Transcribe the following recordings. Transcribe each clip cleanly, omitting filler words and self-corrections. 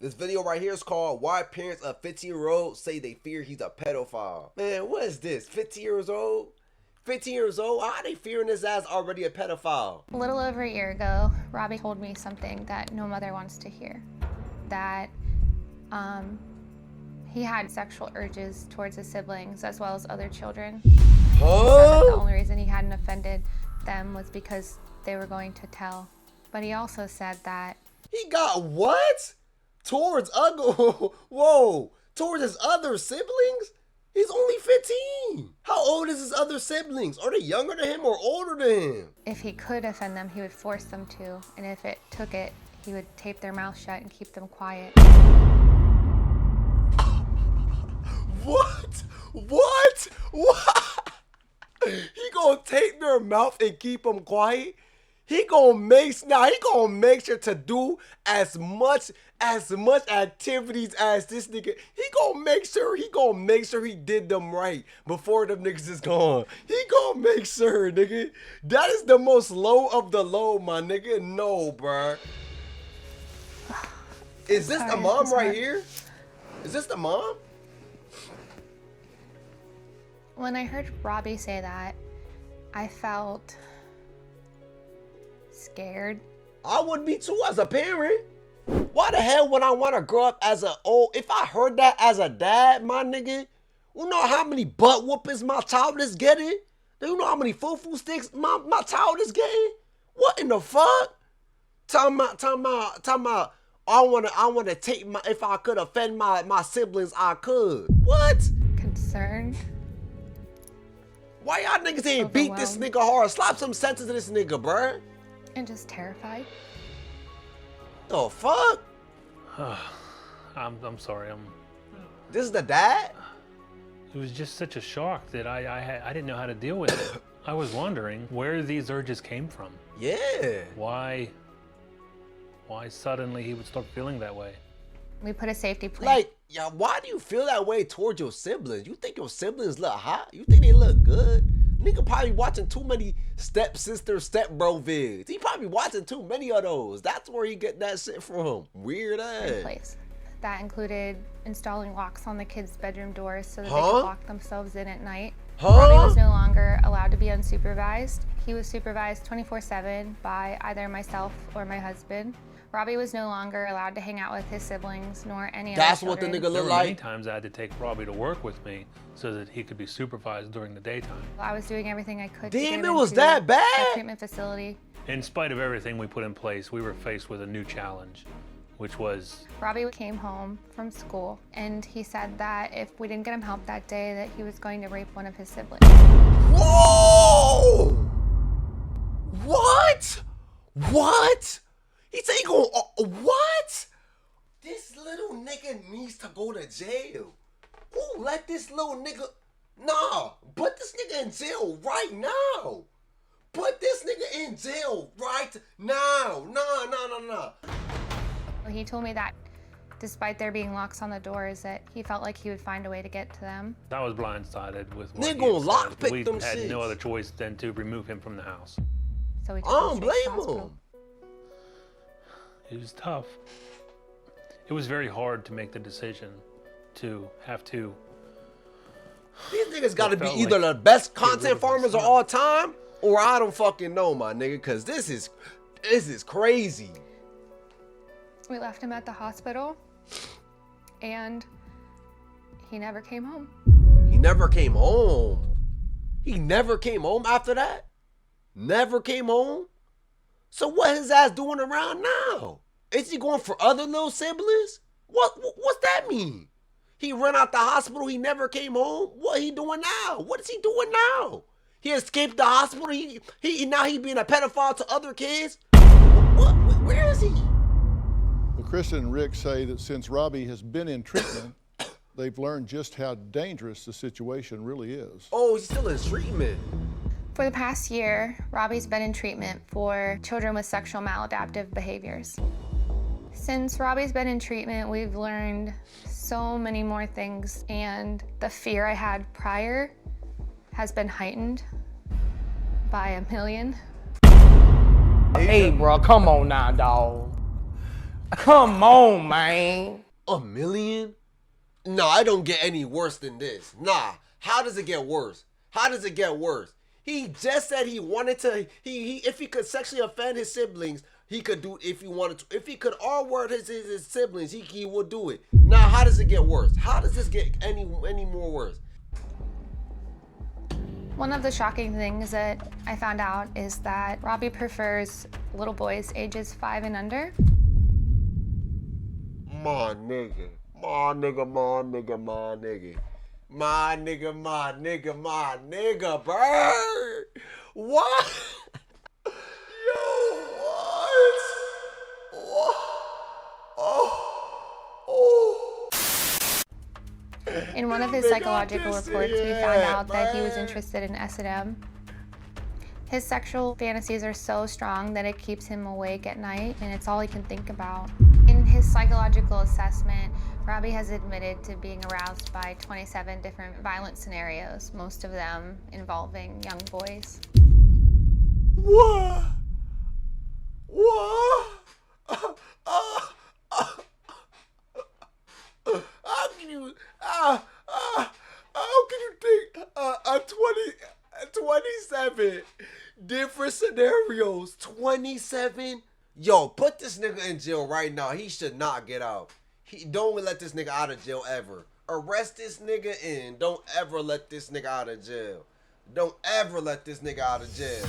This video right here is called Why Parents of 15-year-old Say They Fear He's a Pedophile. Man, what is this? 15 years old? 15 years old? How are they fearing his ass already a pedophile? A little over a year ago, Robbie told me something that no mother wants to hear. That he had sexual urges towards his siblings as well as other children. He said that the only reason he hadn't offended them was because they were going to tell. But he also said that he got what? Towards whoa, towards his other siblings? He's only 15. How old is his other siblings? Are they younger than him or older than him? if he could offend them, he would force them to. And if it took it, he would tape their mouth shut and keep them quiet. What? What? He gonna tape their mouth and keep them quiet? He gonna make sure to do as much activities as this nigga. He gonna make sure he did them right before them niggas is gone. He gonna make sure, nigga. That is the most low of the low, my nigga. No, bruh. Is this the mom right here? Is this the mom? When I heard Robbie say that, I felt scared. I would be too as a parent. Why the hell would I want to grow up as if I heard that as a dad, my nigga? You know how many butt whoopings my child is getting? Do you know how many foo-foo sticks my child is getting? What in the fuck? Talking about, I wanna take if I could offend my siblings, I could. What? Concerned. Why y'all niggas ain't beat this nigga hard? Slap some sense into this nigga, bruh. And just terrified. The fuck? I'm sorry. This is the dad? It was just such a shock that I didn't know how to deal with it. I was wondering where these urges came from. Yeah. Why suddenly he would start feeling that way? We put a safety plan. Like, yeah, why do you feel that way towards your siblings? You think your siblings look hot? You think they look good? Nigga probably watching too many stepsister, stepbro vids. He probably watching too many of those. That's where he get that shit from. Weird ass. Place. That included installing locks on the kids' bedroom doors so that they could lock themselves in at night. Robbie was no longer allowed to be unsupervised. He was supervised 24/7 by either myself or my husband. Robbie was no longer allowed to hang out with his siblings nor any other children. That's what the nigga look like? Many times I had to take Robbie to work with me so that he could be supervised during the daytime. I was doing everything I could to Damn, get it him was into that bad? a treatment facility. In spite of everything we put in place, we were faced with a new challenge, which was... Robbie came home from school and he said that if we didn't get him help that day, that he was going to rape one of his siblings. Whoa! What? What? He said he gonna, what? This little nigga needs to go to jail. Who let this little nigga, nah, put this nigga in jail right now. Put this nigga in jail right now. Nah. He told me that despite there being locks on the doors, that he felt like he would find a way to get to them. I was blindsided with what They he gonna had said. lockpick them We had no shits. other choice than to remove him from the house. So we I took don't him straight to the blame hospital. him. It was tough. It was very hard to make the decision to have to... These niggas gotta be felt either like the best get rid content of my farmers of son. all time, or I don't fucking know, my nigga, cause this is crazy. We left him at the hospital and he never came home. He never came home. He never came home after that? Never came home? So what his ass doing around now? Is he going for other little siblings? What's that mean? He ran out the hospital, he never came home? What he doing now? What is he doing now? He escaped the hospital, now he being a pedophile to other kids? Where is he? Well, Kristen and Rick say that since Robbie has been in treatment, they've learned just how dangerous the situation really is. Oh, he's still in treatment. For the past year, Robbie's been in treatment for children with sexual maladaptive behaviors. Since Robbie's been in treatment, we've learned so many more things, and the fear I had prior has been heightened by 1,000,000. Hey, bro, come on now, dawg. Come on, man. $1 million? No, I don't get any worse than this. Nah, how does it get worse? How does it get worse? He just said he wanted to, if he could sexually offend his siblings, he could do if he wanted to. If he could R-word his siblings, he would do it. Now, how does it get worse? How does this get any more worse? One of the shocking things that I found out is that Robbie prefers little boys ages 5 and under. My nigga, my nigga, my nigga, my nigga. My nigga, my nigga, my nigga, bird. What? Yo, what? What? Oh. In one of his psychological reports, we found out that he was interested in S&M. His sexual fantasies are so strong that it keeps him awake at night, and it's all he can think about. In his psychological assessment, Robbie has admitted to being aroused by 27 different violent scenarios, most of them involving young boys. What? What? How can you? How can you think 27 different scenarios? 27. Yo, put this nigga in jail right now. He should not get out. Don't let this nigga out of jail ever. Arrest this nigga and don't ever let this nigga out of jail. Don't ever let this nigga out of jail.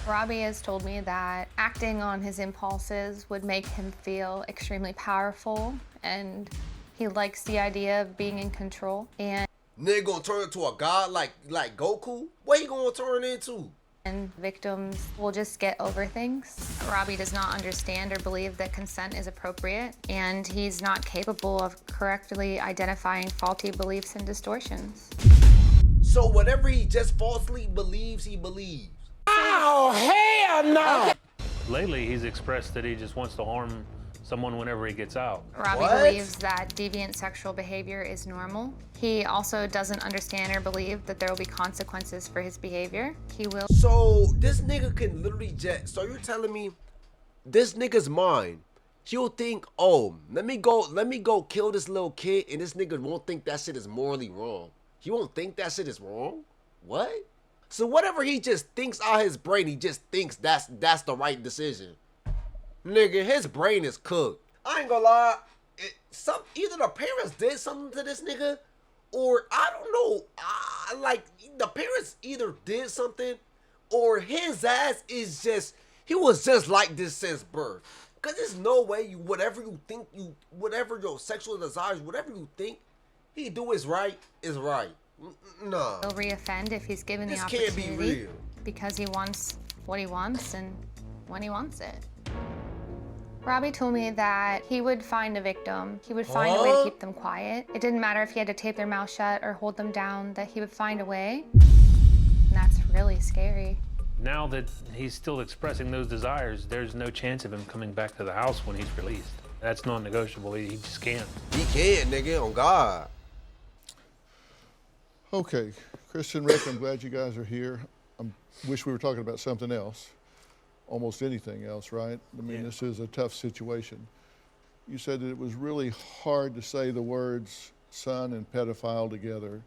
Robbie has told me that acting on his impulses would make him feel extremely powerful, and he likes the idea of being in control. And nigga gonna turn into a god like Goku? What he gonna turn into? And victims will just get over things. Robbie does not understand or believe that consent is appropriate, and he's not capable of correctly identifying faulty beliefs and distortions. So whatever he just falsely believes, he believes. Oh, hell no! Lately, he's expressed that he just wants to harm someone whenever he gets out. Robbie What? believes that deviant sexual behavior is normal. He also doesn't understand or believe that there will be consequences for his behavior. He will. So this nigga can literally just, so you're telling me this nigga's mind, he'll think, oh, let me go kill this little kid, and this nigga won't think that shit is morally wrong. He won't think that shit is wrong? What? So whatever he just thinks out his brain, he just thinks that's the right decision. Nigga, his brain is cooked. I ain't gonna lie. Either the parents did something to this nigga, or I don't know. Like the parents either did something, or his ass is just, he was just like this since birth. Cause there's no way whatever you think whatever your sexual desires, whatever you think he do is right. Nah. He'll reoffend if he's given This the can't opportunity. be real. Because he wants what he wants and when he wants it. Robbie told me that he would find a victim. He would find a way to keep them quiet. It didn't matter if he had to tape their mouth shut or hold them down, that he would find a way. And that's really scary. Now that he's still expressing those desires, there's no chance of him coming back to the house when he's released. That's non-negotiable. He just can't. He can, nigga, on God. Okay, Kristen, Rick, I'm glad you guys are here. I wish we were talking about something else, almost anything else, right? I mean, This is a tough situation. You said that it was really hard to say the words son and pedophile together,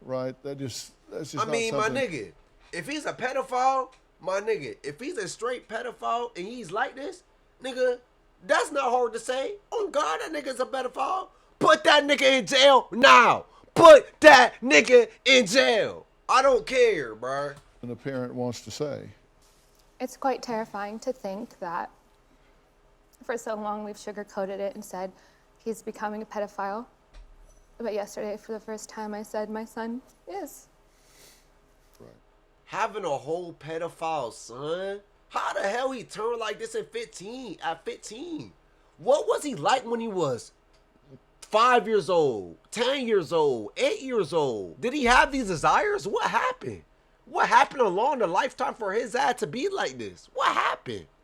right? That's just I mean, not my something. nigga, if he's a pedophile, my nigga, if he's a straight pedophile and he's like this, nigga, that's not hard to say. On God, that nigga's a pedophile. Put that nigga in jail now. Put that nigga in jail. I don't care, bro. And the parent wants to say. It's quite terrifying to think that for so long we've sugarcoated it and said he's becoming a pedophile. But yesterday, for the first time, I said my son is. Right. Having a whole pedophile son? How the hell he turned like this at 15? What was he like when he was 5 years old, 10 years old, 8 years old? Did he have these desires? What happened? What happened along the lifetime for his ass to be like this? What happened?